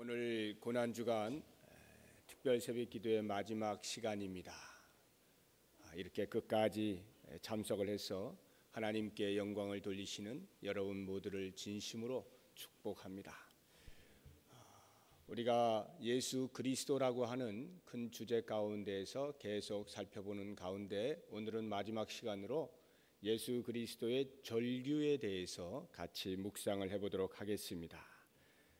오늘 고난주간 특별 새벽 기도의 마지막 시간입니다. 이렇게 끝까지 참석을 해서 하나님께 영광을 돌리시는 여러분 모두를 진심으로 축복합니다. 우리가 예수 그리스도라고 하는 큰 주제 가운데에서 계속 살펴보는 가운데 오늘은 마지막 시간으로 예수 그리스도의 절규에 대해서 같이 묵상을 해보도록 하겠습니다.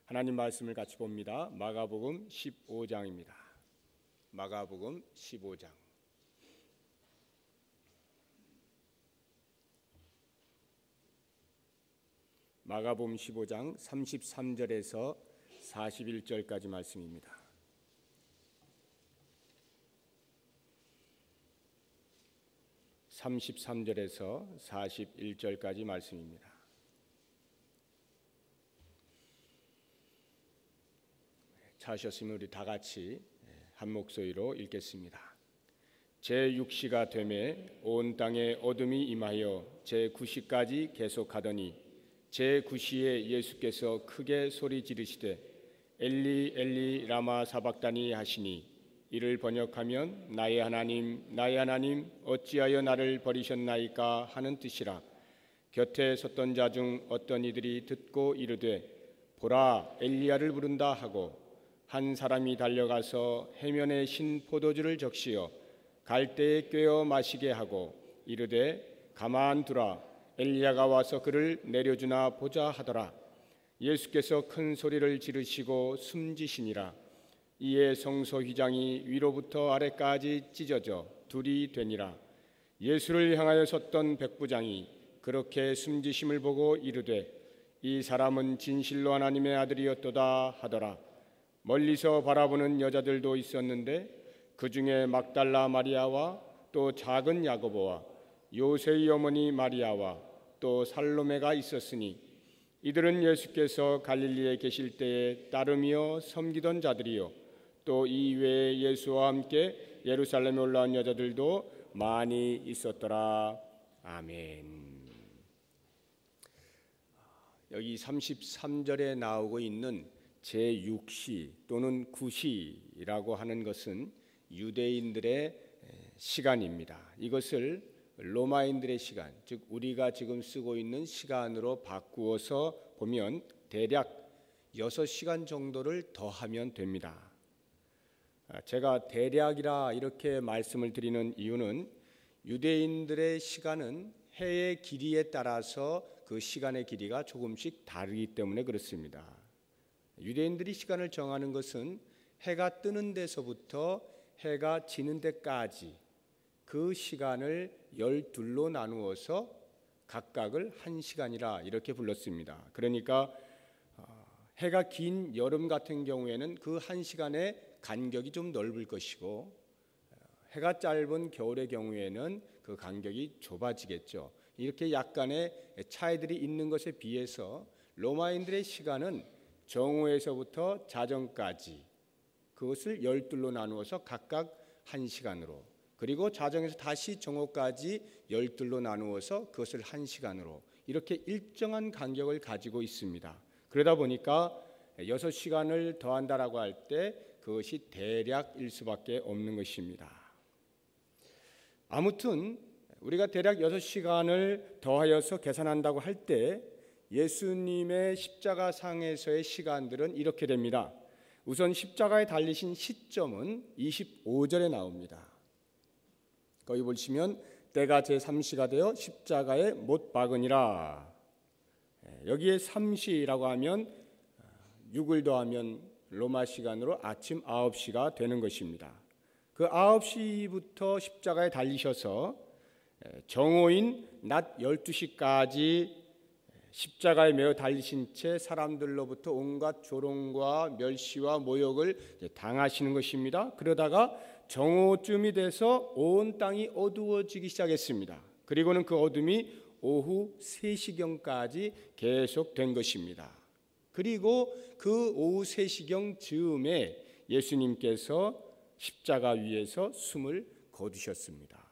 하나님 말씀을 같이 봅니다. 마가복음 15장입니다. 마가복음 15장. 마가복음 15장 33절에서 41절까지 말씀입니다. (33절에서) (41절까지) 말씀입니다. 찾으셨으면 우리 다 같이 한 목소리로 읽겠습니다. 제6시가 되매 온 땅에 어둠이 임하여 제9시까지 계속하더니 제9시에 예수께서 크게 소리 지르시되 엘리 엘리 라마 사박다니 하시니 이를 번역하면 나의 하나님 어찌하여 나를 버리셨나이까 하는 뜻이라. 곁에 섰던 자 중 어떤 이들이 듣고 이르되 보라 엘리야를 부른다 하고 한 사람이 달려가서 해면에 신 포도주를 적시어 갈대에 꿰어 마시게 하고 이르되 가만두라 엘리야가 와서 그를 내려주나 보자 하더라. 예수께서 큰 소리를 지르시고 숨지시니라. 이에 성소 휘장이 위로부터 아래까지 찢어져 둘이 되니라. 예수를 향하여 섰던 백부장이 그렇게 숨지심을 보고 이르되 이 사람은 진실로 하나님의 아들이었도다 하더라. 멀리서 바라보는 여자들도 있었는데 그 중에 막달라 마리아와 또 작은 야고보와 요새의 어머니 마리아와 또 살로메가 있었으니 이들은 예수께서 갈릴리에 계실 때에 따르며 섬기던 자들이요 또 이 외에 예수와 함께 예루살렘에 올라온 여자들도 많이 있었더라. 아멘. 여기 33절에 나오고 있는 제6시 또는 9시라고 하는 것은 유대인들의 시간입니다. 이것을 로마인들의 시간, 즉 우리가 지금 쓰고 있는 시간으로 바꾸어서 보면 대략 6시간 정도를 더하면 됩니다. 제가 대략이라 이렇게 말씀을 드리는 이유는 유대인들의 시간은 해의 길이에 따라서 그 시간의 길이가 조금씩 다르기 때문에 그렇습니다. 유대인들이 시간을 정하는 것은 해가 뜨는 데서부터 해가 지는 데까지 그 시간을 12로 나누어서 각각을 1시간이라 이렇게 불렀습니다. 그러니까 해가 긴 여름 같은 경우에는 그 1시간의 간격이 좀 넓을 것이고 해가 짧은 겨울의 경우에는 그 간격이 좁아지겠죠. 이렇게 약간의 차이들이 있는 것에 비해서 로마인들의 시간은 정오에서부터 자정까지 그것을 12로 나누어서 각각 1시간으로 그리고 자정에서 다시 정오까지 12로 나누어서 그것을 1시간으로 이렇게 일정한 간격을 가지고 있습니다. 그러다 보니까 6시간을 더한다라고 할 때 그것이 대략일 수밖에 없는 것입니다. 아무튼 우리가 대략 6시간을 더하여서 계산한다고 할 때 예수님의 십자가상에서의 시간들은 이렇게 됩니다. 우선 십자가에 달리신 시점은 25절에 나옵니다. 거기 보시면 때가 제3시가 되어 십자가에 못 박으니라. 여기에 3시라고 하면 6을 더하면 로마 시간으로 아침 9시가 되는 것입니다. 그 9시부터 십자가에 달리셔서 정오인 낮 12시까지 십자가에 매어 달리신 채 사람들로부터 온갖 조롱과 멸시와 모욕을 당하시는 것입니다. 그러다가 정오쯤이 돼서 온 땅이 어두워지기 시작했습니다. 그리고는 그 어둠이 오후 3시경까지 계속된 것입니다. 그리고 그 오후 3시경 즈음에 예수님께서 십자가 위에서 숨을 거두셨습니다.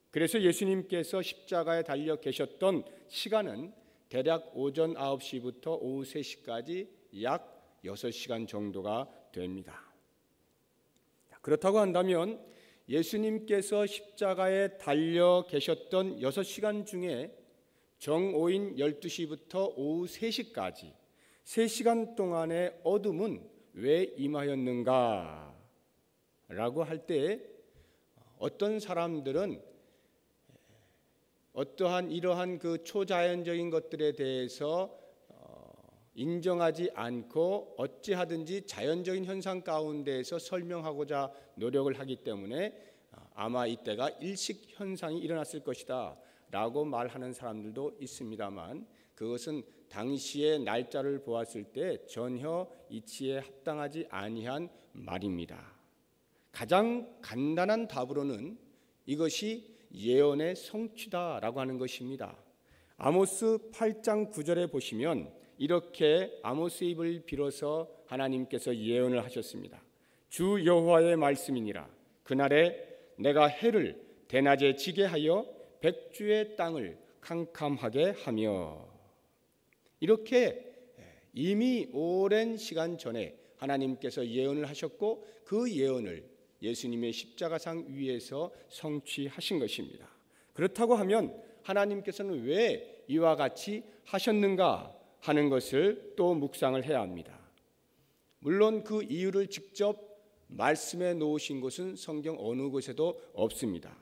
그래서 예수님께서 십자가에 달려 계셨던 시간은 대략 오전 9시부터 오후 3시까지 약 6시간 정도가 됩니다. 그렇다고 한다면 예수님께서 십자가에 달려 계셨던 6시간 중에 정오인 12시부터 오후 3시까지 3시간 동안의 어둠은 왜 임하였는가? 라고 할 때 어떤 사람들은 어떠한 이러한 그 초자연적인 것들에 대해서 인정하지 않고 어찌하든지 자연적인 현상 가운데에서 설명하고자 노력을 하기 때문에 아마 이때가 일식 현상이 일어났을 것이다 라고 말하는 사람들도 있습니다만, 그것은 당시의 날짜를 보았을 때 전혀 이치에 합당하지 아니한 말입니다. 가장 간단한 답으로는 이것이 예언의 성취다라고 하는 것입니다. 아모스 8장 9절에 보시면 이렇게 아모스 입을 빌어서 하나님께서 예언을 하셨습니다. 주 여호와의 말씀이니라. 그날에 내가 해를 대낮에 지게 하여 백주의 땅을 캄캄하게 하며. 이렇게 이미 오랜 시간 전에 하나님께서 예언을 하셨고 그 예언을 예수님의 십자가상 위에서 성취하신 것입니다. 그렇다고 하면 하나님께서는 왜 이와 같이 하셨는가 하는 것을 또 묵상을 해야 합니다. 물론 그 이유를 직접 말씀해 놓으신 곳은 성경 어느 곳에도 없습니다.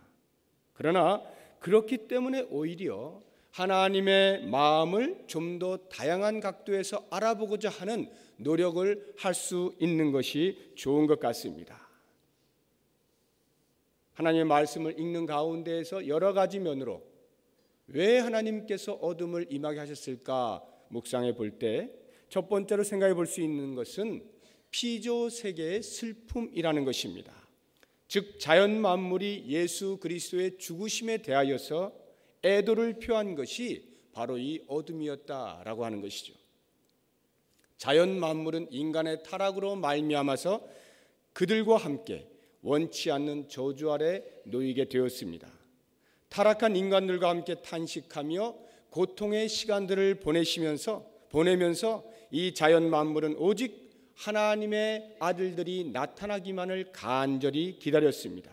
그러나 그렇기 때문에 오히려 하나님의 마음을 좀 더 다양한 각도에서 알아보고자 하는 노력을 할 수 있는 것이 좋은 것 같습니다. 하나님의 말씀을 읽는 가운데에서 여러 가지 면으로 왜 하나님께서 어둠을 임하게 하셨을까 묵상해 볼 때 첫 번째로 생각해 볼 수 있는 것은 피조 세계의 슬픔이라는 것입니다. 즉 자연 만물이 예수 그리스도의 죽으심에 대하여서 애도를 표한 것이 바로 이 어둠이었다라고 하는 것이죠. 자연 만물은 인간의 타락으로 말미암아서 그들과 함께 원치 않는 저주 아래 놓이게 되었습니다. 타락한 인간들과 함께 탄식하며 고통의 시간들을 보내면서 이 자연 만물은 오직 하나님의 아들들이 나타나기만을 간절히 기다렸습니다.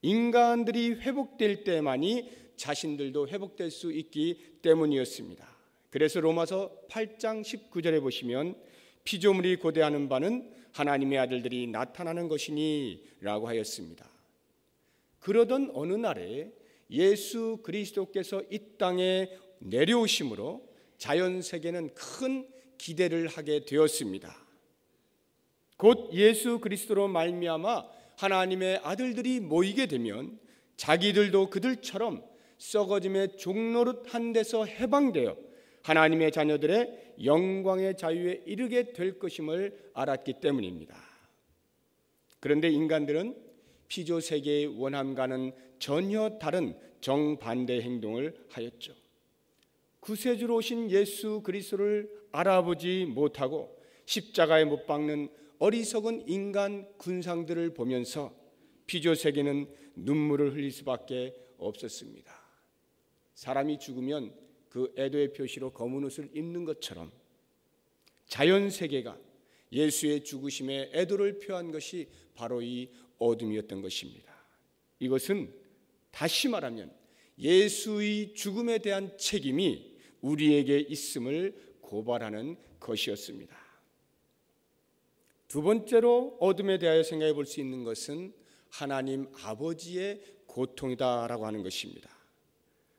인간들이 회복될 때만이 자신들도 회복될 수 있기 때문이었습니다. 그래서 로마서 8장 19절에 보시면 피조물이 고대하는 바는 하나님의 아들들이 나타나는 것이니 라고 하였습니다. 그러던 어느 날에 예수 그리스도께서 이 땅에 내려오심으로 자연세계는 큰 기대를 하게 되었습니다. 곧 예수 그리스도로 말미암아 하나님의 아들들이 모이게 되면 자기들도 그들처럼 썩어짐의 종노릇한 데서 해방되어 하나님의 자녀들의 영광의 자유에 이르게 될 것임을 알았기 때문입니다. 그런데 인간들은 피조 세계의 원함과는 전혀 다른 정반대 행동을 하였죠. 구세주로 오신 예수 그리스도를 알아보지 못하고 십자가에 못 박는 어리석은 인간 군상들을 보면서 피조 세계는 눈물을 흘릴 수밖에 없었습니다. 사람이 죽으면 그 애도의 표시로 검은 옷을 입는 것처럼 자연 세계가 예수의 죽으심에 애도를 표한 것이 바로 이 어둠이었던 것입니다. 이것은 다시 말하면 예수의 죽음에 대한 책임이 우리에게 있음을 고발하는 것이었습니다. 두 번째로 어둠에 대하여 생각해 볼 수 있는 것은 하나님 아버지의 고통이다라고 하는 것입니다.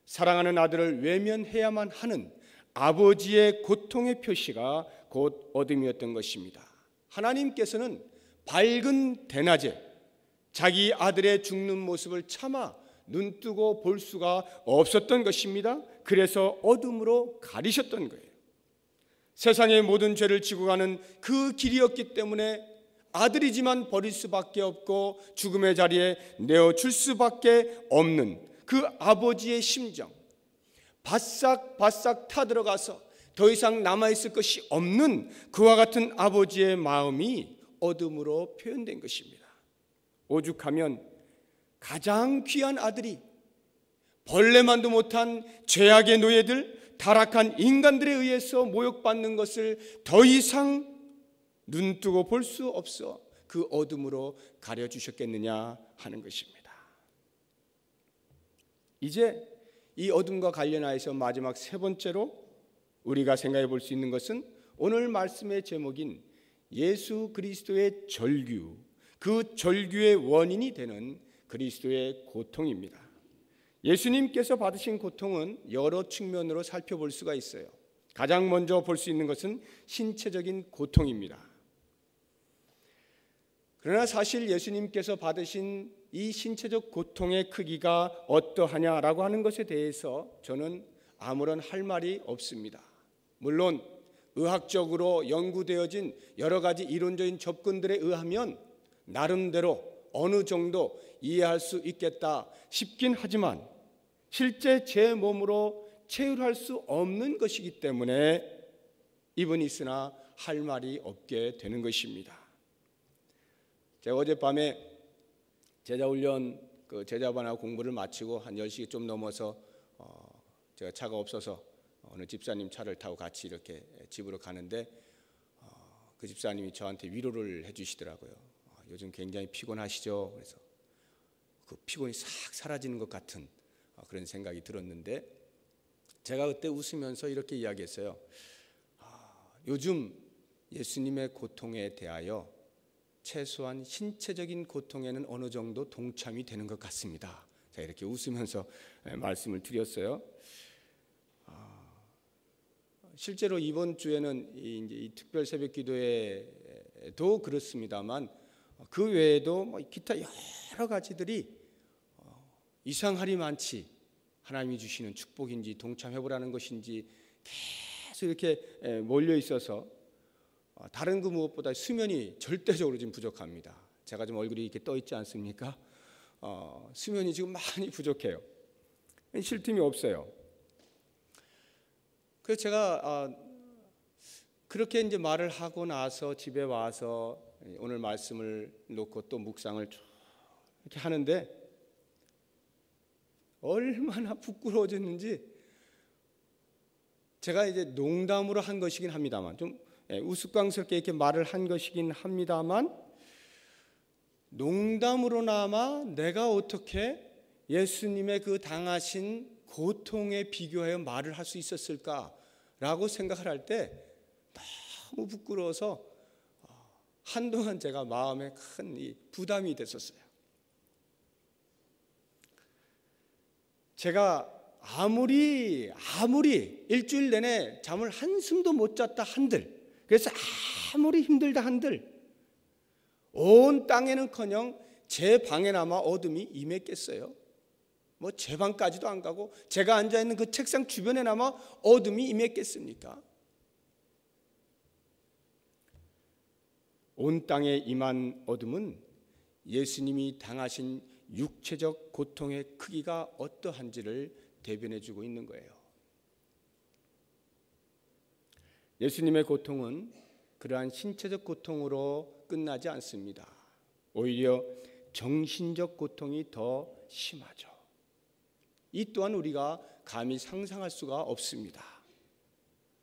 사랑하는 아들을 외면해야만 하는 아버지의 고통의 표시가 곧 어둠이었던 것입니다. 하나님께서는 밝은 대낮에 자기 아들의 죽는 모습을 차마 눈뜨고 볼 수가 없었던 것입니다. 그래서 어둠으로 가리셨던 거예요. 세상의 모든 죄를 지고 가는 그 길이었기 때문에 아들이지만 버릴 수밖에 없고 죽음의 자리에 내어줄 수밖에 없는 그 아버지의 심정, 바싹바싹 타들어가서 더 이상 남아있을 것이 없는 그와 같은 아버지의 마음이 어둠으로 표현된 것입니다. 오죽하면 가장 귀한 아들이 벌레만도 못한 죄악의 노예들, 타락한 인간들에 의해서 모욕받는 것을 더 이상 눈 뜨고 볼 수 없어 그 어둠으로 가려주셨겠느냐 하는 것입니다. 이제 이 어둠과 관련하여서 마지막 세 번째로 우리가 생각해 볼 수 있는 것은 오늘 말씀의 제목인 예수 그리스도의 절규, 그 절규의 원인이 되는 그리스도의 고통입니다. 예수님께서 받으신 고통은 여러 측면으로 살펴볼 수가 있어요. 가장 먼저 볼 수 있는 것은 신체적인 고통입니다. 그러나 사실 예수님께서 받으신 이 신체적 고통의 크기가 어떠하냐라고 하는 것에 대해서 저는 아무런 할 말이 없습니다. 물론 의학적으로 연구되어진 여러 가지 이론적인 접근들에 의하면 나름대로 어느 정도 이해할 수 있겠다 싶긴 하지만 실제 제 몸으로 체휼할 수 없는 것이기 때문에 입은 있으나 할 말이 없게 되는 것입니다. 제가 어젯밤에 제자훈련 제자반하고 공부를 마치고 한 10시 좀 넘어서 제가 차가 없어서 어느 집사님 차를 타고 같이 이렇게 집으로 가는데 그 집사님이 저한테 위로를 해주시더라고요. 요즘 굉장히 피곤하시죠? 그래서 그 피곤이 싹 사라지는 것 같은 그런 생각이 들었는데 제가 그때 웃으면서 이렇게 이야기했어요. 요즘 예수님의 고통에 대하여 최소한 신체적인 고통에는 어느 정도 동참이 되는 것 같습니다. 제가 이렇게 웃으면서 말씀을 드렸어요. 실제로 이번 주에는 이 특별 새벽 기도회도 그렇습니다만 그 외에도 기타 여러 가지들이 이상하리 많지 하나님이 주시는 축복인지 동참해보라는 것인지 계속 이렇게 몰려 있어서 다른 그 무엇보다 수면이 절대적으로 지금 부족합니다. 제가 좀 얼굴이 이렇게 떠 있지 않습니까? 수면이 지금 많이 부족해요. 쉴 틈이 없어요. 그래서 제가 그렇게 이제 말을 하고 나서 집에 와서 오늘 말씀을 놓고 또 묵상을 쭉 이렇게 하는데 얼마나 부끄러워졌는지 제가 이제 농담으로 한 것이긴 합니다만 좀 우스꽝스럽게 이렇게 말을 한 것이긴 합니다만 농담으로나마 내가 어떻게 예수님의 그 당하신 고통에 비교하여 말을 할 수 있었을까라고 생각을 할 때 너무 부끄러워서 한동안 제가 마음에 큰 이 부담이 됐었어요. 제가 아무리 일주일 내내 잠을 한숨도 못 잤다 한들, 그래서 아무리 힘들다 한들 온 땅에는커녕 제 방에나마 어둠이 임했겠어요. 뭐 제 방까지도 안 가고 제가 앉아있는 그 책상 주변에나마 어둠이 임했겠습니까? 온 땅에 임한 어둠은 예수님이 당하신 육체적 고통의 크기가 어떠한지를 대변해주고 있는 거예요. 예수님의 고통은 그러한 신체적 고통으로 끝나지 않습니다. 오히려 정신적 고통이 더 심하죠. 이 또한 우리가 감히 상상할 수가 없습니다.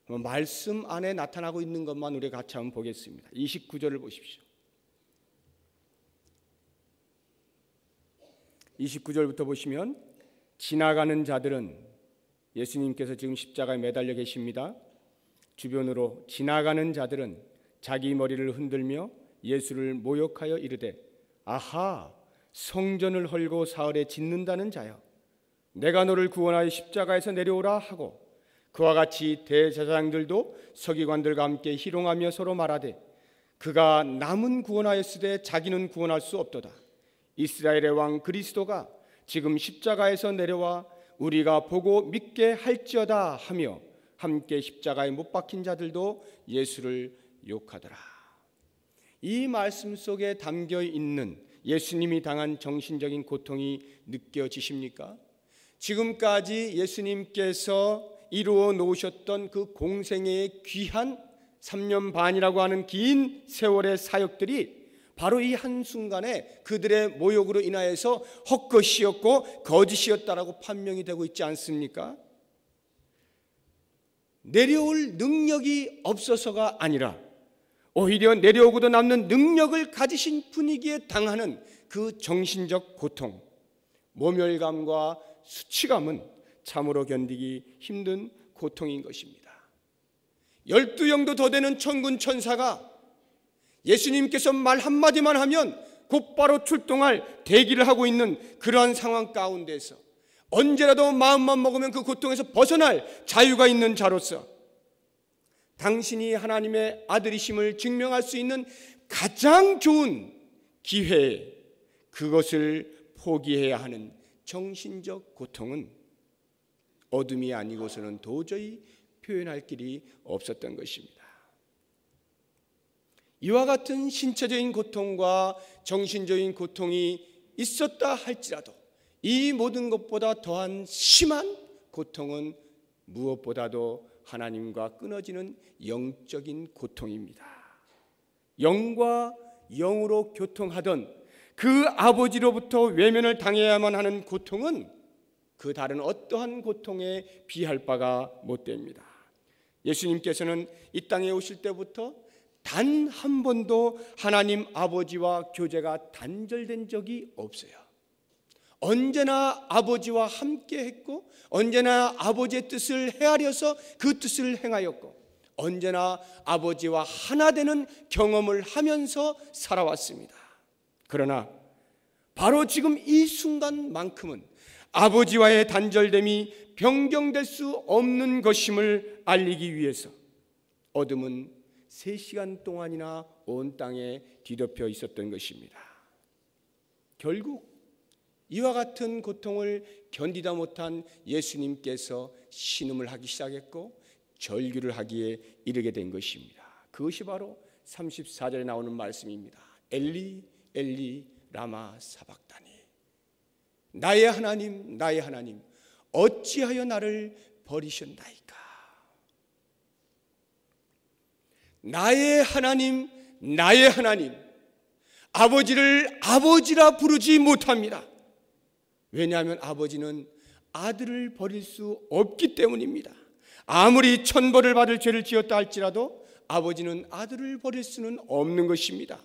말씀 안에 나타나고 있는 것만 우리가 같이 한번 보겠습니다. 29절을 보십시오. 29절부터 보시면 지나가는 자들은 예수님께서 지금 십자가에 매달려 계십니다. 주변으로 지나가는 자들은 자기 머리를 흔들며 예수를 모욕하여 이르되 아하 성전을 헐고 사흘에 짓는다는 자여 내가 너를 구원하여 십자가에서 내려오라 하고 그와 같이 대제사장들도 서기관들과 함께 희롱하며 서로 말하되 그가 남은 구원하였으되 자기는 구원할 수 없도다. 이스라엘의 왕 그리스도가 지금 십자가에서 내려와 우리가 보고 믿게 할지어다 하며 함께 십자가에 못 박힌 자들도 예수를 욕하더라. 이 말씀 속에 담겨 있는 예수님이 당한 정신적인 고통이 느껴지십니까? 지금까지 예수님께서 이루어 놓으셨던 그 공생애의 귀한 3년 반이라고 하는 긴 세월의 사역들이 바로 이 한순간에 그들의 모욕으로 인하여서 헛것이었고 거짓이었다라고 판명이 되고 있지 않습니까? 내려올 능력이 없어서가 아니라 오히려 내려오고도 남는 능력을 가지신 분이기에 당하는 그 정신적 고통, 모멸감과 수치감은 참으로 견디기 힘든 고통인 것입니다. 12영도 더 되는 천군 천사가 예수님께서 말 한마디만 하면 곧바로 출동할 대기를 하고 있는 그러한 상황 가운데서 언제라도 마음만 먹으면 그 고통에서 벗어날 자유가 있는 자로서 당신이 하나님의 아들이심을 증명할 수 있는 가장 좋은 기회에 그것을 포기해야 하는 정신적 고통은 어둠이 아니고서는 도저히 표현할 길이 없었던 것입니다. 이와 같은 신체적인 고통과 정신적인 고통이 있었다 할지라도 이 모든 것보다 더한 심한 고통은 무엇보다도 하나님과 끊어지는 영적인 고통입니다. 영과 영으로 교통하던 그 아버지로부터 외면을 당해야만 하는 고통은 그 다른 어떠한 고통에 비할 바가 못됩니다. 예수님께서는 이 땅에 오실 때부터 단 한 번도 하나님 아버지와 교제가 단절된 적이 없어요. 언제나 아버지와 함께 했고 언제나 아버지의 뜻을 헤아려서 그 뜻을 행하였고 언제나 아버지와 하나 되는 경험을 하면서 살아왔습니다. 그러나 바로 지금 이 순간만큼은 아버지와의 단절됨이 변경될 수 없는 것임을 알리기 위해서 어둠은 3시간 동안이나 온 땅에 뒤덮여 있었던 것입니다. 결국 이와 같은 고통을 견디다 못한 예수님께서 신음을 하기 시작했고 절규를 하기에 이르게 된 것입니다. 그것이 바로 34절에 나오는 말씀입니다. 엘리 엘리 라마 사박다니, 나의 하나님 나의 하나님 어찌하여 나를 버리셨나이까. 나의 하나님 나의 하나님, 아버지를 아버지라 부르지 못합니다. 왜냐하면 아버지는 아들을 버릴 수 없기 때문입니다. 아무리 천벌을 받을 죄를 지었다 할지라도 아버지는 아들을 버릴 수는 없는 것입니다.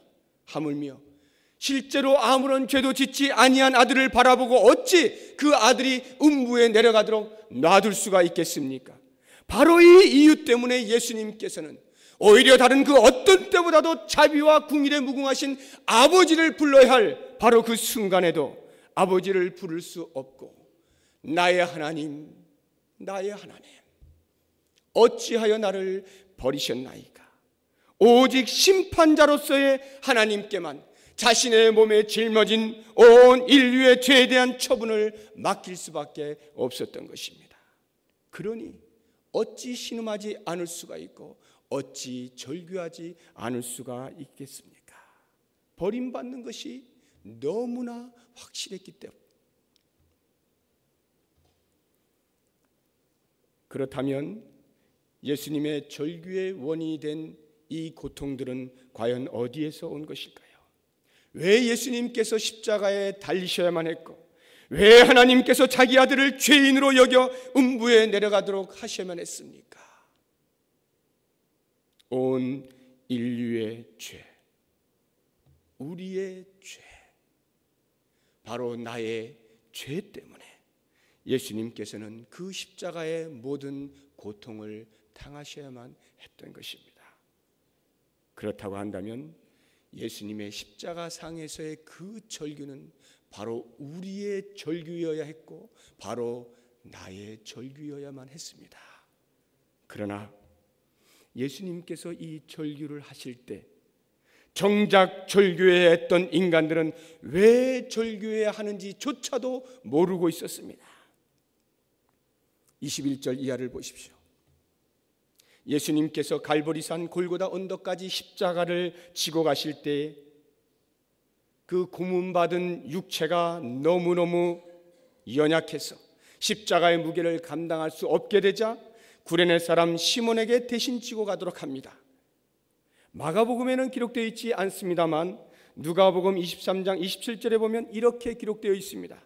하물며 실제로 아무런 죄도 짓지 아니한 아들을 바라보고 어찌 그 아들이 음부에 내려가도록 놔둘 수가 있겠습니까? 바로 이 이유 때문에 예수님께서는 오히려 다른 그 어떤 때보다도 자비와 궁일에 무궁하신 아버지를 불러야 할 바로 그 순간에도 아버지를 부를 수 없고 나의 하나님 나의 하나님 어찌하여 나를 버리셨나이까. 오직 심판자로서의 하나님께만 자신의 몸에 짊어진 온 인류의 죄에 대한 처분을 맡길 수밖에 없었던 것입니다. 그러니 어찌 신음하지 않을 수가 있고 어찌 절규하지 않을 수가 있겠습니까? 버림받는 것이 너무나 확실했기 때문에. 그렇다면 예수님의 절규의 원인이 된 이 고통들은 과연 어디에서 온 것일까요? 왜 예수님께서 십자가에 달리셔야만 했고 왜 하나님께서 자기 아들을 죄인으로 여겨 음부에 내려가도록 하셔야만 했습니까? 온 인류의 죄, 우리의 죄, 바로 나의 죄 때문에 예수님께서는 그 십자가의 모든 고통을 당하셔야만 했던 것입니다. 그렇다고 한다면 예수님의 십자가 상에서의 그 절규는 바로 우리의 절규여야 했고 바로 나의 절규여야만 했습니다. 그러나 예수님께서 이 절규를 하실 때 정작 절규해야 했던 인간들은 왜 절규해야 하는지조차도 모르고 있었습니다. 21절 이하를 보십시오. 예수님께서 갈보리산 골고다 언덕까지 십자가를 지고 가실 때 그 고문받은 육체가 너무너무 연약해서 십자가의 무게를 감당할 수 없게 되자 구레네 사람 시몬에게 대신 지고 가도록 합니다. 마가복음에는 기록되어 있지 않습니다만 누가복음 23장 27절에 보면 이렇게 기록되어 있습니다.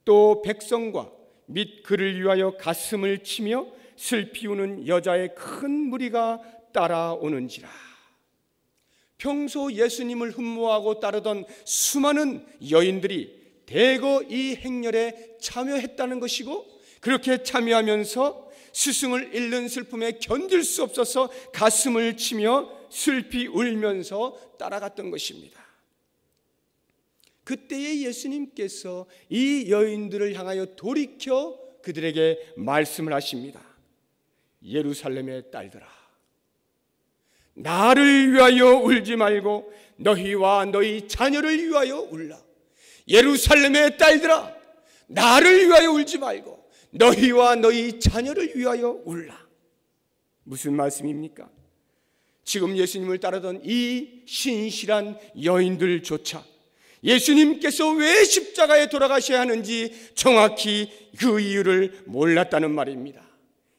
또 백성과 및 그를 위하여 가슴을 치며 슬피 우는 여자의 큰 무리가 따라오는지라. 평소 예수님을 흠모하고 따르던 수많은 여인들이 대거 이 행렬에 참여했다는 것이고, 그렇게 참여하면서 스승을 잃는 슬픔에 견딜 수 없어서 가슴을 치며 슬피 울면서 따라갔던 것입니다. 그때의 예수님께서 이 여인들을 향하여 돌이켜 그들에게 말씀을 하십니다. 예루살렘의 딸들아, 나를 위하여 울지 말고 너희와 너희 자녀를 위하여 울라. 예루살렘의 딸들아, 나를 위하여 울지 말고 너희와 너희 자녀를 위하여 울라. 무슨 말씀입니까? 지금 예수님을 따르던 이 신실한 여인들조차 예수님께서 왜 십자가에 돌아가셔야 하는지 정확히 그 이유를 몰랐다는 말입니다.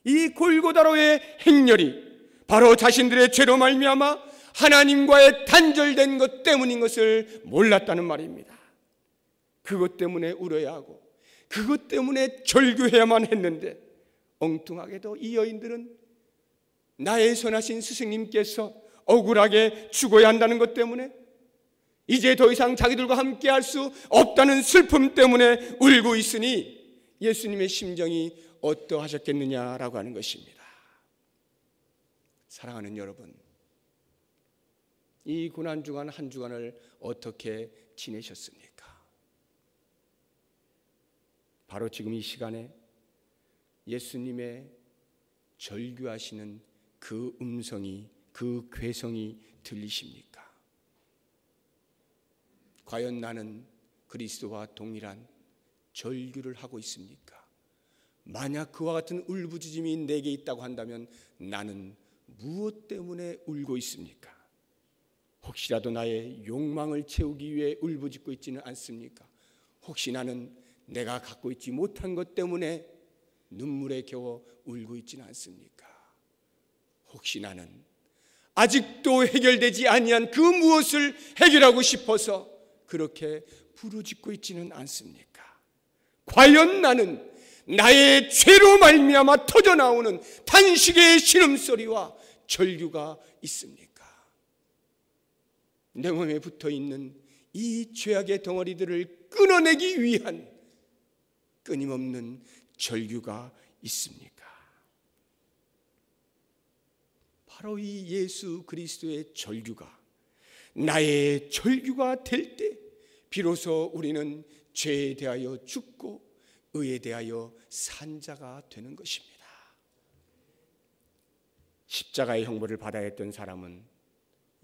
이 골고다로의 행렬이 바로 자신들의 죄로 말미암아 하나님과의 단절된 것 때문인 것을 몰랐다는 말입니다. 그것 때문에 울어야 하고 그것 때문에 절규해야만 했는데, 엉뚱하게도 이 여인들은 나의 선하신 스승님께서 억울하게 죽어야 한다는 것 때문에, 이제 더 이상 자기들과 함께 할 수 없다는 슬픔 때문에 울고 있으니 예수님의 심정이 어떠하셨겠느냐라고 하는 것입니다. 사랑하는 여러분, 이 고난주간 한 주간을 어떻게 지내셨습니까? 바로 지금 이 시간에 예수님의 절규하시는 그 음성이, 그 괴성이 들리십니까? 과연 나는 그리스도와 동일한 절규를 하고 있습니까? 만약 그와 같은 울부짖음이 내게 있다고 한다면 나는 무엇 때문에 울고 있습니까? 혹시라도 나의 욕망을 채우기 위해 울부짖고 있지는 않습니까? 혹시 나는 내가 갖고 있지 못한 것 때문에 눈물에 겨워 울고 있지는 않습니까? 혹시 나는 아직도 해결되지 아니한 그 무엇을 해결하고 싶어서 그렇게 부르짖고 있지는 않습니까? 과연 나는 나의 죄로 말미암아 터져나오는 탄식의 신음소리와 절규가 있습니까? 내 몸에 붙어있는 이 죄악의 덩어리들을 끊어내기 위한 끊임없는 절규가 있습니까? 바로 이 예수 그리스도의 절규가 나의 절규가 될 때 비로소 우리는 죄에 대하여 죽고 의에 대하여 산 자가 되는 것입니다. 십자가의 형벌을 받아야 했던 사람은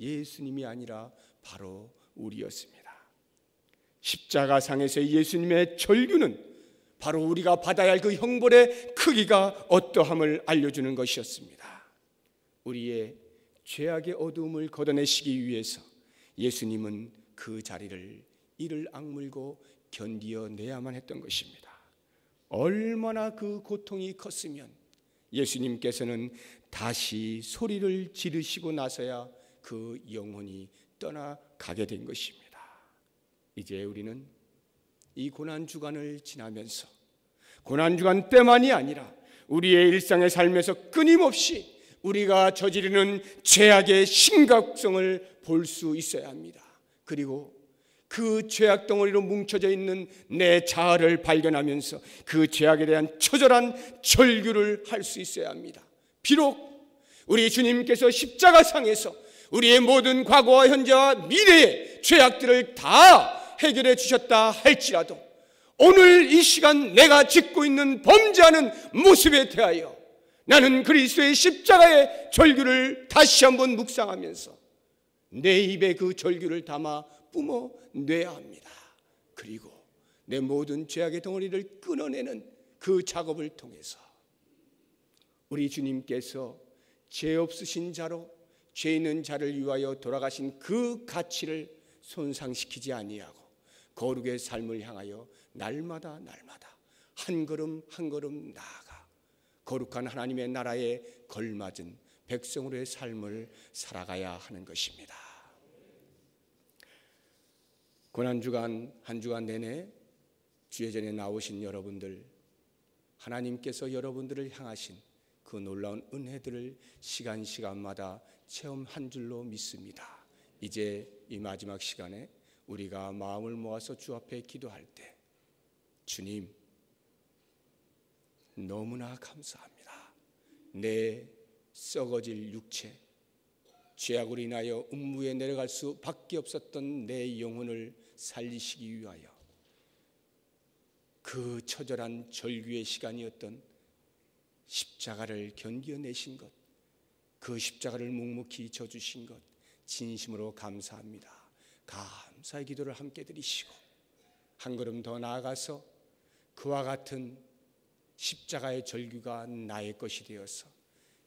예수님이 아니라 바로 우리였습니다. 십자가상에서의 예수님의 절규는 바로 우리가 받아야 할 그 형벌의 크기가 어떠함을 알려주는 것이었습니다. 우리의 죄악의 어두움을 걷어내시기 위해서 예수님은 그 자리를 이를 악물고 견디어내야만 했던 것입니다. 얼마나 그 고통이 컸으면 예수님께서는 다시 소리를 지르시고 나서야 그 영혼이 떠나가게 된 것입니다. 이제 우리는 이 고난주간을 지나면서 고난주간 때만이 아니라 우리의 일상의 삶에서 끊임없이 우리가 저지르는 죄악의 심각성을 볼 수 있어야 합니다. 그리고 그 죄악 덩어리로 뭉쳐져 있는 내 자아를 발견하면서 그 죄악에 대한 처절한 절규를 할 수 있어야 합니다. 비록 우리 주님께서 십자가상에서 우리의 모든 과거와 현재와 미래의 죄악들을 다 해결해 주셨다 할지라도 오늘 이 시간 내가 짓고 있는 범죄하는 모습에 대하여 나는 그리스도의 십자가의 절규를 다시 한번 묵상하면서 내 입에 그 절규를 담아 뿜어내야 합니다. 그리고 내 모든 죄악의 덩어리를 끊어내는 그 작업을 통해서 우리 주님께서 죄 없으신 자로 죄 있는 자를 위하여 돌아가신 그 가치를 손상시키지 아니하고 거룩의 삶을 향하여 날마다 한 걸음 한 걸음 나아가 거룩한 하나님의 나라에 걸맞은 백성으로의 삶을 살아가야 하는 것입니다. 고난주간 한 주간 내내 주예전에 나오신 여러분들, 하나님께서 여러분들을 향하신 그 놀라운 은혜들을 시간마다 체험한 줄로 믿습니다. 이제 이 마지막 시간에 우리가 마음을 모아서 주 앞에 기도할 때, 주님 너무나 감사합니다. 내 썩어질 육체, 죄악으로 인하여 음부에 내려갈 수밖에 없었던 내 영혼을 살리시기 위하여 그 처절한 절규의 시간이었던 십자가를 견뎌내신 것, 그 십자가를 묵묵히 져주신 것 진심으로 감사합니다. 감사의 기도를 함께 드리시고 한 걸음 더 나아가서 그와 같은 십자가의 절규가 나의 것이 되어서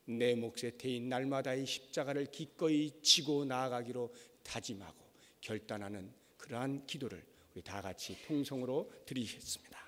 내 몫에 태인 날마다의 십자가를 기꺼이 지고 나아가기로 다짐하고 결단하는 그러한 기도를 우리 다 같이 통성으로 드리겠습니다.